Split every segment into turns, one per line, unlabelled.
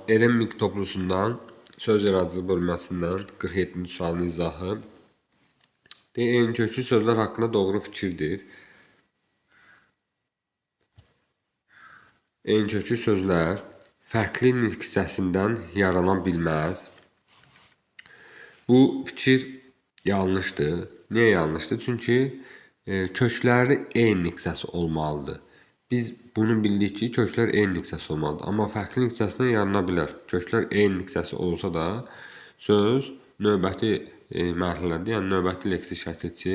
Eren toplusundan söz yaradıcı bölməsindən 47-ci sualın izahı. Eyni köklü sözlər haqqında doğru fikirdir. Eyni köklü sözlər fərqli nitq hissəsindən yarana bilməz. Bu fikir yanlışdır. Niyə yanlışdır? Çünki kökləri eyni nitq hissəsi olmalıdır. Biz bunu bildik ki, köklər eyni nitq hissəsi olmalıdır. Amma fərqli nitq hissəsindən yarana bilər. Köklər eyni nitq hissəsi olsa da söz növbəti mərhələdə, yəni növbəti leksik şəkilçi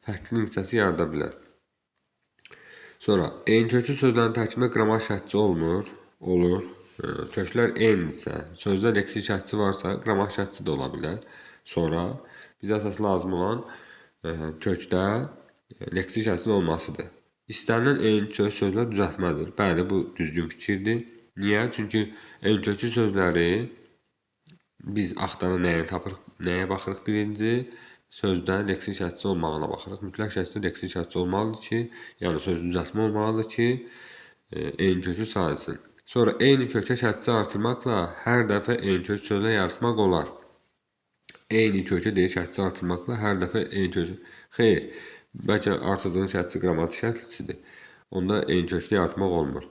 fərqli nitq hissəsi yarada bilər. Sonra eyni köklü sözlərin tərkibində qrammatik şəkilçi olmur, olur. Köklər eynidirsə, sözdə leksik şəkilçi varsa, qrammatik şəkilçi də ola bilər. Sonra bizə əsas lazım olan kökdə leksik şəkilçinin olmasıdır. İstənilən eyni köklü sözlər düzəltmədir. Bəli, bu düzgün fikirdir. Niyə? Çünki eyni köklü sözləri biz axtaran nəyə baxırıq birinci? Sözdə leksik şəkilçi olmağına baxırıq. Mütləq şəkildə leksik şəkilçi olmalıdır ki, yəni söz düzəltmə olmalıdır ki, eyni köklü sayılsın. Sonra eyni kökə şəkilçi artırmaqla hər dəfə eyni köklü sözlər yaratmaq olar. Eyni kökə deyir şəkilçi artırmaqla hər dəfə eyni köklü. Xeyr, bəlkə artırdığın şəkilçi qrammatik şəkilçidir. Onda eyni köklü yaratmaq olmur.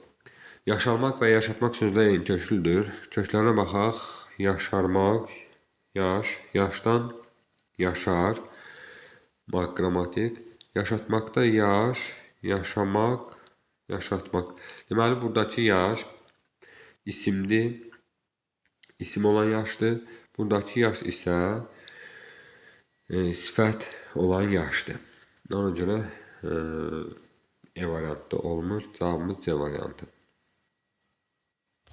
Yaşarmaq və yaşatmaq sözləri eyni köklüdür. Köklərinə baxaq. Yaşarmaq, yaş, yaşdan yaşar, qrammatik. Yaşatmaqda yaş, yaşamaq, yaşatmaq. Deməli, buradakı yaş isimdir. İsim olan yaşdır. Buradakı yaş isə sifət olan yaşdır. Ona görə E variantda olmur. Cavabımız C variantı.